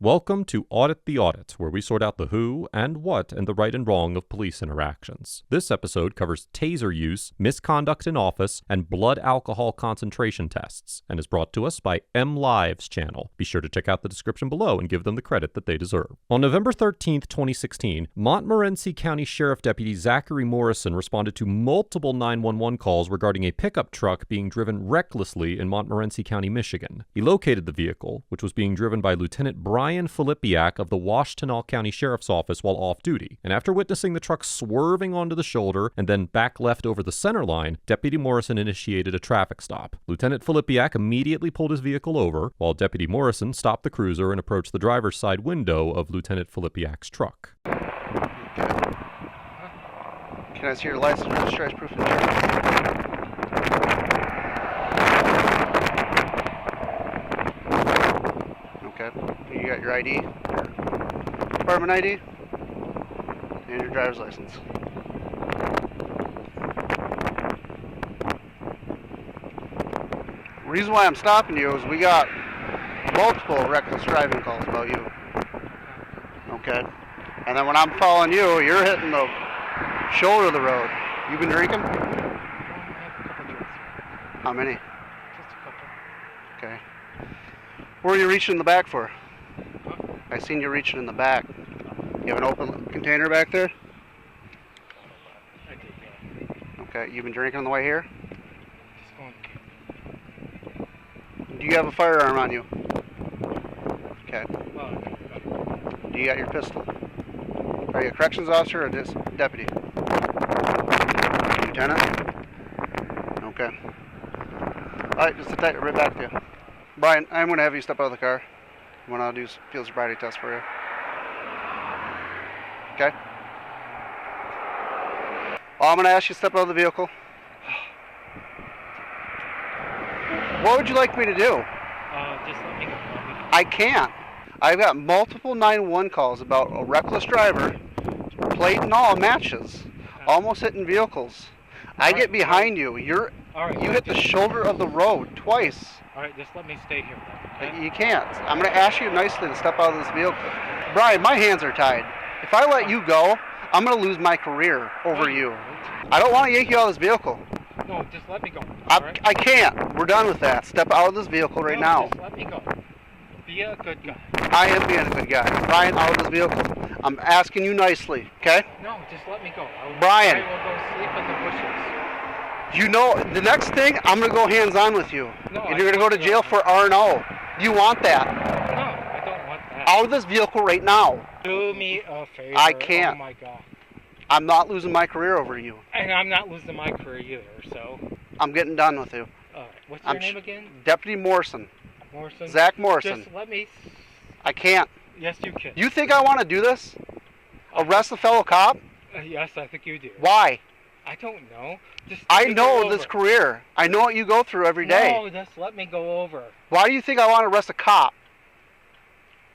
Welcome to Audit the Audit, where we sort out the who and what and the right and wrong of police interactions. This episode covers Taser use, misconduct in office, and blood alcohol concentration tests, and is brought to us by MLive's channel. Be sure to check out the description below and give them the credit that they deserve. On November 13th, 2016, Montmorency County Sheriff Deputy Zachary Morrison responded to multiple 911 calls regarding a pickup truck being driven recklessly in Montmorency County, Michigan. He located the vehicle, which was being driven by Lieutenant Brian Filipiak of the Washtenaw County Sheriff's Office while off duty, and after witnessing the truck swerving onto the shoulder and then back left over the center line, Deputy Morrison initiated a traffic stop. Lieutenant Filipiak immediately pulled his vehicle over, while Deputy Morrison stopped the cruiser and approached the driver's side window of Lieutenant Filipiak's truck. Can I see your license, registration, proof of insurance? Okay. You got your ID, department ID, and your driver's license. The reason why I'm stopping you is we got multiple reckless driving calls about you. Okay. And then when I'm following you, you're hitting the shoulder of the road. You been drinking? I have a couple drinks. How many? Just a couple. Okay. Where are you reaching in the back for? Huh? I seen you reaching in the back. You have an open container back there? I did, yeah. Okay. You been drinking on the way here? Just going. Do you have a firearm on you? Okay. Okay. Do you got your pistol? Are you a corrections officer or just deputy? Lieutenant? Okay. Alright, just attach it right back to you. Brian, I'm going to have you step out of the car when I'll do field sobriety test for you. Okay? I'm going to ask you to step out of the vehicle. What would you like me to do? Just let me go. I can't. I've got multiple 911 calls about a reckless driver, plate and all matches, almost hitting vehicles. I get behind you. You hit the shoulder of the road twice. Alright, just let me stay here then, okay? You can't. I'm going to ask you nicely to step out of this vehicle. Brian, my hands are tied. If I let you go, I'm going to lose my career over you. I don't want to yank you out of this vehicle. No, just let me go. I can't. We're done with that. Step out of this vehicle right now. Just let me go. Be a good guy. I am being a good guy. Brian, out of this vehicle. I'm asking you nicely, okay? No, just let me go. Brian. I will go sleep in the bushes. You know, the next thing, I'm going to go hands-on with you. No, and you're going to go to jail for R&O. You want that? No, I don't want that. Out of this vehicle right now. Do me a favor. I can't. Oh my God. I'm not losing my career over you. And I'm not losing my career either, so. I'm getting done with you. What's your name again? Deputy Morrison. Morrison? Zach Morrison. Just let me. I can't. Yes, you can. You think I want to do this? Arrest a fellow cop? Yes, I think you do. Why? I don't know. Just I know this career. I know what you go through every day. No, just let me go over. Why do you think I want to arrest a cop?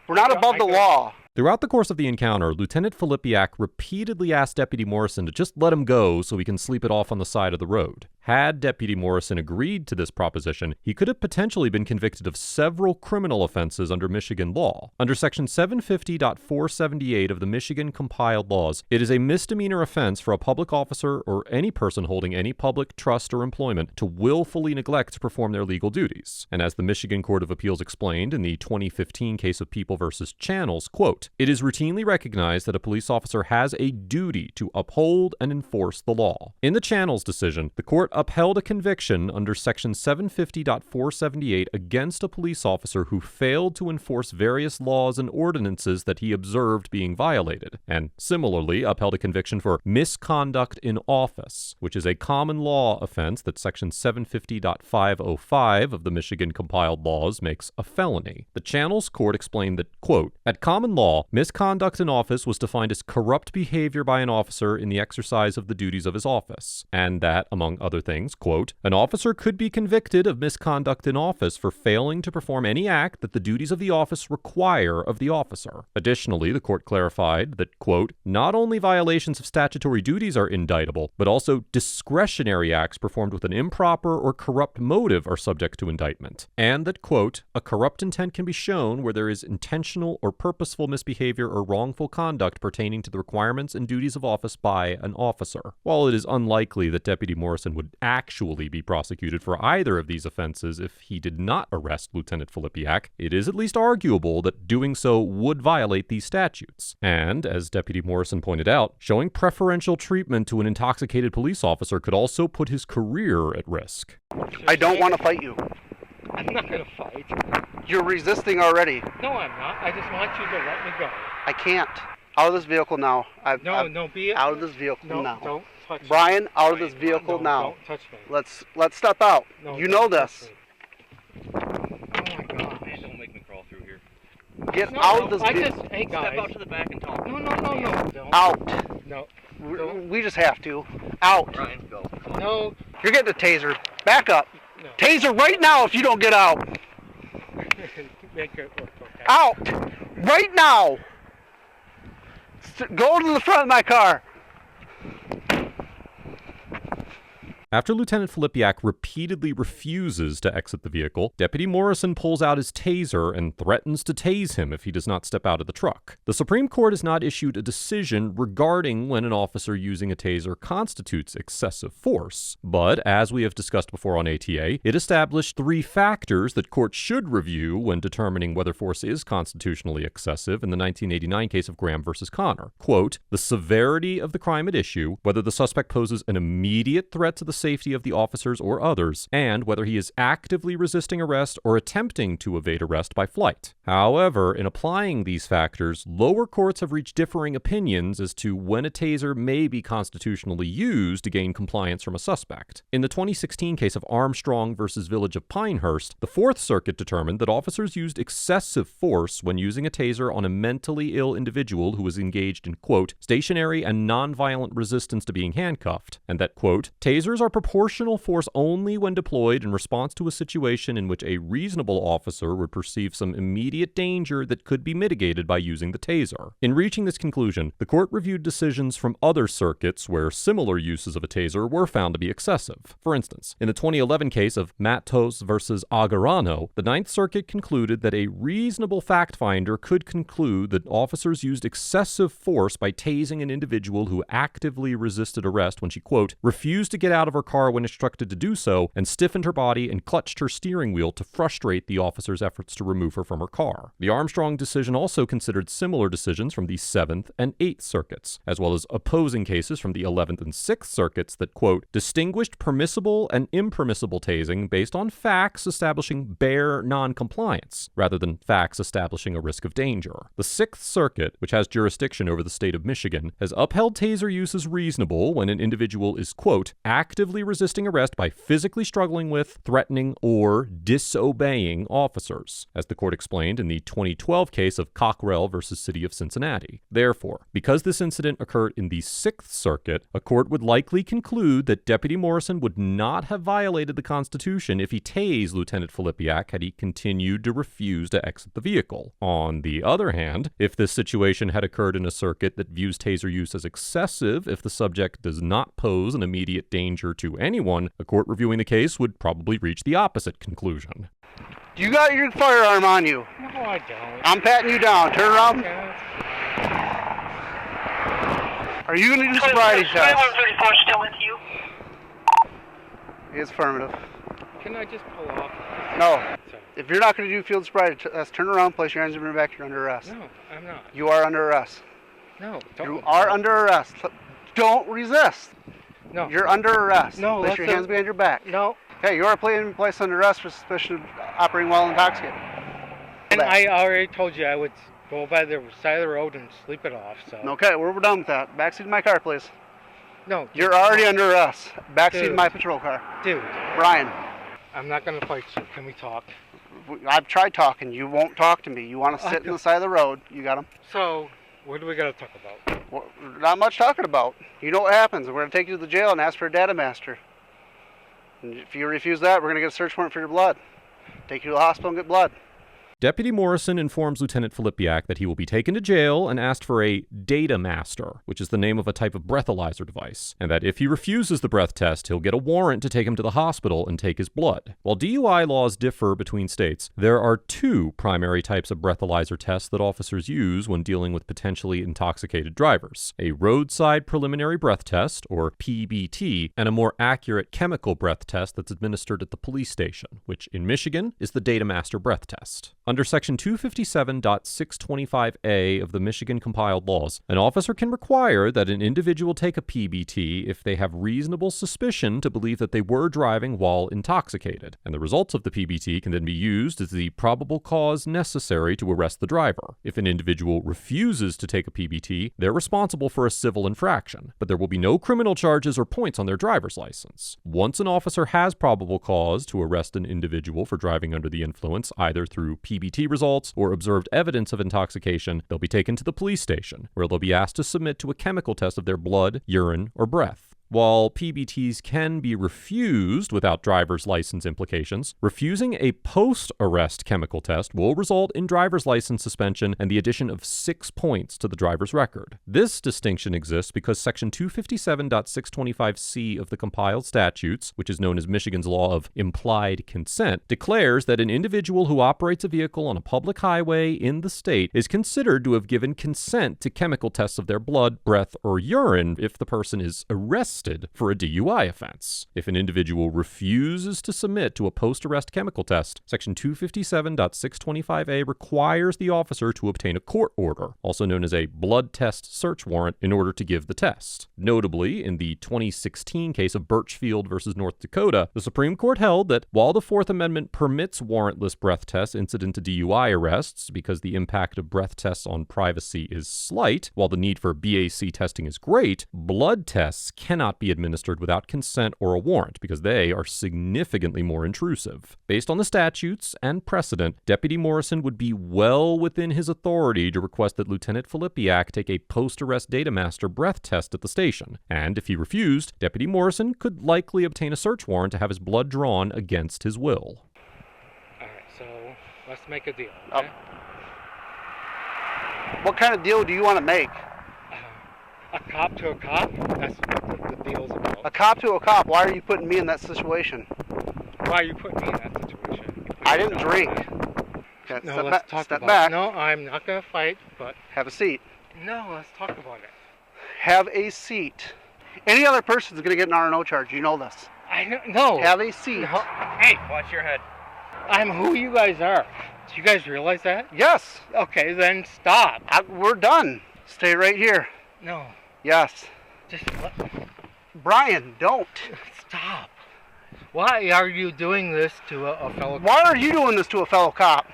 We're not above the law. Throughout the course of the encounter, Lieutenant Filipiak repeatedly asked Deputy Morrison to just let him go so he can sleep it off on the side of the road. Had Deputy Morrison agreed to this proposition, he could have potentially been convicted of several criminal offenses under Michigan law. Under Section 750.478 of the Michigan Compiled Laws, it is a misdemeanor offense for a public officer or any person holding any public trust or employment to willfully neglect to perform their legal duties. And as the Michigan Court of Appeals explained in the 2015 case of People v. Channels, quote, "It is routinely recognized that a police officer has a duty to uphold and enforce the law." In the Channels decision, the court upheld a conviction under Section 750.478 against a police officer who failed to enforce various laws and ordinances that he observed being violated, and similarly upheld a conviction for misconduct in office, which is a common law offense that Section 750.505 of the Michigan Compiled Laws makes a felony. The Channels court explained that, quote, "At common law, misconduct in office was defined as corrupt behavior by an officer in the exercise of the duties of his office, and that, among other things, quote, an officer could be convicted of misconduct in office for failing to perform any act that the duties of the office require of the officer. Additionally, the court clarified that, quote, not only violations of statutory duties are indictable, but also discretionary acts performed with an improper or corrupt motive are subject to indictment. And that, quote, a corrupt intent can be shown where there is intentional or purposeful misbehavior or wrongful conduct pertaining to the requirements and duties of office by an officer. While it is unlikely that Deputy Morrison would actually be prosecuted for either of these offenses if he did not arrest Lieutenant Filipiak, it is at least arguable that doing so would violate these statutes. And, as Deputy Morrison pointed out, showing preferential treatment to an intoxicated police officer could also put his career at risk. I don't want to fight you. I'm not going to fight. You're resisting already. No, I'm not. I just want you to let me go. I can't. Out of this vehicle now. No, be it. Out of this vehicle no, now. Don't touch me. Brian, out of this vehicle now. Don't touch me. Let's step out. No, you know this. Oh my God. Man, don't make me crawl through here. Get out of this vehicle. Hey guys. Step out to the back and talk. No. Don't. Out. No. We just have to. Out. Brian, go. Come on. No. You're getting a taser. Back up. No. Taser right now if you don't get out. Make it work, okay? Out. Right now. Go to the front of my car. After Lieutenant Filipiak repeatedly refuses to exit the vehicle, Deputy Morrison pulls out his taser and threatens to tase him if he does not step out of the truck. The Supreme Court has not issued a decision regarding when an officer using a taser constitutes excessive force, but as we have discussed before on ATA, it established 3 factors that courts should review when determining whether force is constitutionally excessive in the 1989 case of Graham versus Connor. Quote, the severity of the crime at issue, whether the suspect poses an immediate threat to the safety of the officers or others, and whether he is actively resisting arrest or attempting to evade arrest by flight. However, in applying these factors, lower courts have reached differing opinions as to when a taser may be constitutionally used to gain compliance from a suspect. In the 2016 case of Armstrong versus Village of Pinehurst, the Fourth Circuit determined that officers used excessive force when using a taser on a mentally ill individual who was engaged in, quote, stationary and nonviolent resistance to being handcuffed, and that, quote, tasers are proportional force only when deployed in response to a situation in which a reasonable officer would perceive some immediate danger that could be mitigated by using the taser. In reaching this conclusion, the court reviewed decisions from other circuits where similar uses of a taser were found to be excessive. For instance, in the 2011 case of Matos versus Agarano, the Ninth Circuit concluded that a reasonable fact finder could conclude that officers used excessive force by tasing an individual who actively resisted arrest when she, quote, refused to get out of her car when instructed to do so, and stiffened her body and clutched her steering wheel to frustrate the officer's efforts to remove her from her car. The Armstrong decision also considered similar decisions from the 7th and 8th Circuits, as well as opposing cases from the 11th and 6th Circuits that, quote, distinguished permissible and impermissible tasing based on facts establishing bare non-compliance, rather than facts establishing a risk of danger. The 6th Circuit, which has jurisdiction over the state of Michigan, has upheld taser use as reasonable when an individual is, quote, actively resisting arrest by physically struggling with, threatening, or disobeying officers, as the court explained in the 2012 case of Cockrell versus City of Cincinnati. Therefore, because this incident occurred in the 6th Circuit, a court would likely conclude that Deputy Morrison would not have violated the Constitution if he tased Lieutenant Filipiak had he continued to refuse to exit the vehicle. On the other hand, if this situation had occurred in a circuit that views taser use as excessive if the subject does not pose an immediate danger to anyone, a court reviewing the case would probably reach the opposite conclusion. You got your firearm on you. No, I don't. I'm patting you down. Turn around. Yeah. Are you going to do sobriety test? 2134 still with you? It's affirmative. Can I just pull off? No. Sorry. If you're not going to do field sobriety test, turn around, place your hands behind your back. You're under arrest. No, I'm not. You are under arrest. No, don't. You are under arrest. Don't resist. No. You're under arrest. No, Place your hands behind your back. No. Okay, you are placed under arrest for suspicion of operating while intoxicated. And I already told you I would go by the side of the road and sleep it off, so. Okay, we're done with that. Backseat of my car, please. No. You're already under arrest. Backseat of Dude. my patrol car. Dude, Brian, I'm not going to fight you. Can we talk? I've tried talking. You won't talk to me. You want to sit in the side of the road. You got him? So, what do we got to talk about? Well, not much talking about. You know what happens. We're going to take you to the jail and ask for a data master. And if you refuse that, we're going to get a search warrant for your blood. Take you to the hospital and get blood. Deputy Morrison informs Lieutenant Filipiak that he will be taken to jail and asked for a data master, which is the name of a type of breathalyzer device, and that if he refuses the breath test, he'll get a warrant to take him to the hospital and take his blood. While DUI laws differ between states, there are two primary types of breathalyzer tests that officers use when dealing with potentially intoxicated drivers: a roadside preliminary breath test, or PBT, and a more accurate chemical breath test that's administered at the police station, which in Michigan is the data master breath test. Under Section 257.625A of the Michigan compiled laws, an officer can require that an individual take a PBT if they have reasonable suspicion to believe that they were driving while intoxicated, and the results of the PBT can then be used as the probable cause necessary to arrest the driver. If an individual refuses to take a PBT, they're responsible for a civil infraction, but there will be no criminal charges or points on their driver's license. Once an officer has probable cause to arrest an individual for driving under the influence, either through PBT results or observed evidence of intoxication, they'll be taken to the police station, where they'll be asked to submit to a chemical test of their blood, urine, or breath. While PBTs can be refused without driver's license implications, refusing a post-arrest chemical test will result in driver's license suspension and the addition of 6 points to the driver's record. This distinction exists because Section 257.625C of the compiled statutes, which is known as Michigan's law of implied consent, declares that an individual who operates a vehicle on a public highway in the state is considered to have given consent to chemical tests of their blood, breath, or urine if the person is arrested for a DUI offense. If an individual refuses to submit to a post-arrest chemical test, Section 257.625A requires the officer to obtain a court order, also known as a blood test search warrant, in order to give the test. Notably, in the 2016 case of Birchfield versus North Dakota, the Supreme Court held that while the Fourth Amendment permits warrantless breath tests incident to DUI arrests because the impact of breath tests on privacy is slight, while the need for BAC testing is great, blood tests cannot be administered without consent or a warrant because they are significantly more intrusive. Based on the statutes and precedent, Deputy Morrison would be well within his authority to request that Lieutenant Filipiak take a post-arrest data master breath test at the station, and if he refused, Deputy Morrison could likely obtain a search warrant to have his blood drawn against his will. All right, so let's make a deal, okay? What kind of deal do you want to make? A cop to a cop? That's what the deal's about. A cop to a cop? Why are you putting me in that situation? Why are you putting me in that situation? I didn't drink. Okay, No, step let's talk step about back. it. No, I'm not going to fight, but... Have a seat. No, let's talk about it. Have a seat. Any other person's going to get an R&O charge. You know this. I know... No. Have a seat. No. Hey, watch your head. I'm who you guys are. Do you guys realize that? Yes. Okay, then stop. We're done. Stay right here. No. Yes. Just let... Brian, don't. Stop. Why are you doing this to a fellow cop? Why are you doing this to a fellow cop?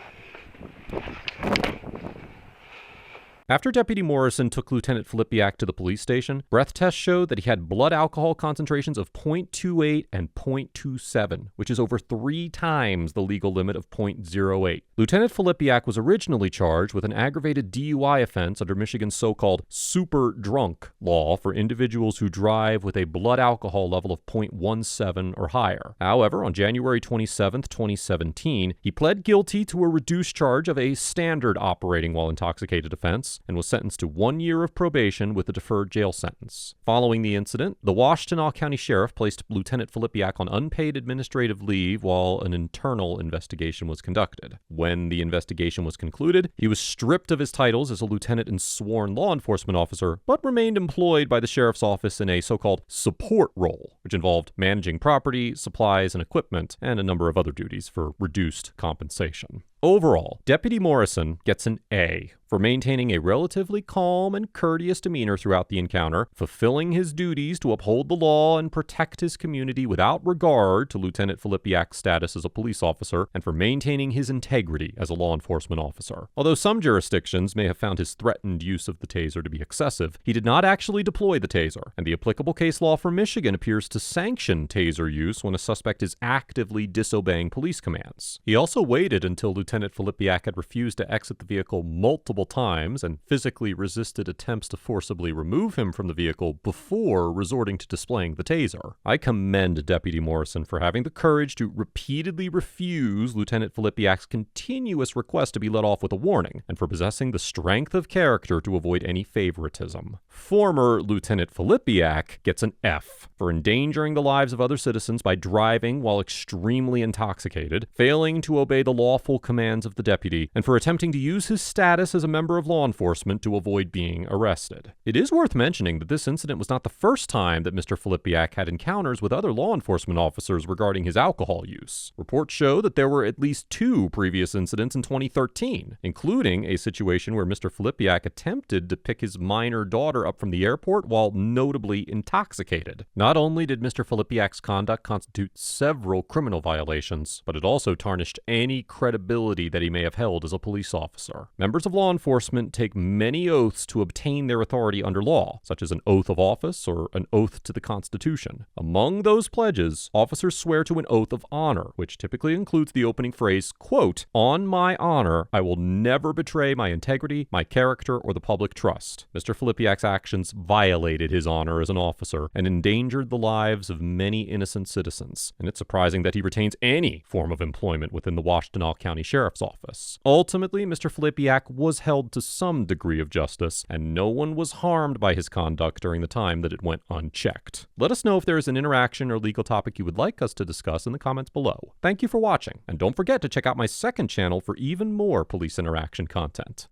After Deputy Morrison took Lieutenant Filipiak to the police station, breath tests showed that he had blood alcohol concentrations of 0.28 and 0.27, which is over 3 times the legal limit of 0.08. Lieutenant Filipiak was originally charged with an aggravated DUI offense under Michigan's so-called super drunk law for individuals who drive with a blood alcohol level of 0.17 or higher. However, on January 27, 2017, he pled guilty to a reduced charge of a standard operating while intoxicated offense, and was sentenced to 1 year of probation with a deferred jail sentence. Following the incident, the Washtenaw County Sheriff placed Lieutenant Filipiak on unpaid administrative leave while an internal investigation was conducted. When the investigation was concluded, he was stripped of his titles as a lieutenant and sworn law enforcement officer, but remained employed by the sheriff's office in a so-called support role, which involved managing property, supplies, and equipment, and a number of other duties for reduced compensation. Overall, Deputy Morrison gets an A for maintaining a relatively calm and courteous demeanor throughout the encounter, fulfilling his duties to uphold the law and protect his community without regard to Lieutenant Filipiak's status as a police officer, and for maintaining his integrity as a law enforcement officer. Although some jurisdictions may have found his threatened use of the taser to be excessive, he did not actually deploy the taser, and the applicable case law for Michigan appears to sanction taser use when a suspect is actively disobeying police commands. He also waited until Lieutenant Lieutenant Filipiak had refused to exit the vehicle multiple times and physically resisted attempts to forcibly remove him from the vehicle before resorting to displaying the taser. I commend Deputy Morrison for having the courage to repeatedly refuse Lieutenant Filipiak's continuous request to be let off with a warning, and for possessing the strength of character to avoid any favoritism. Former Lieutenant Filipiak gets an F for endangering the lives of other citizens by driving while extremely intoxicated, failing to obey the lawful commands of the deputy, and for attempting to use his status as a member of law enforcement to avoid being arrested. It is worth mentioning that this incident was not the first time that Mr. Filipiak had encounters with other law enforcement officers regarding his alcohol use. Reports show that there were at least 2 previous incidents in 2013, including a situation where Mr. Filipiak attempted to pick his minor daughter up from the airport while notably intoxicated. Not only did Mr. Filipiak's conduct constitute several criminal violations, but it also tarnished any credibility that he may have held as a police officer. Members of law enforcement take many oaths to obtain their authority under law, such as an oath of office or an oath to the Constitution. Among those pledges, officers swear to an oath of honor, which typically includes the opening phrase, quote, "On my honor, I will never betray my integrity, my character, or the public trust." Mr. Filipiak's actions violated his honor as an officer and endangered the lives of many innocent citizens, and it's surprising that he retains any form of employment within the Washtenaw County Sheriff's Office. Ultimately, Mr. Filipiak was held to some degree of justice, and no one was harmed by his conduct during the time that it went unchecked. Let us know if there is an interaction or legal topic you would like us to discuss in the comments below. Thank you for watching, and don't forget to check out my second channel for even more police interaction content.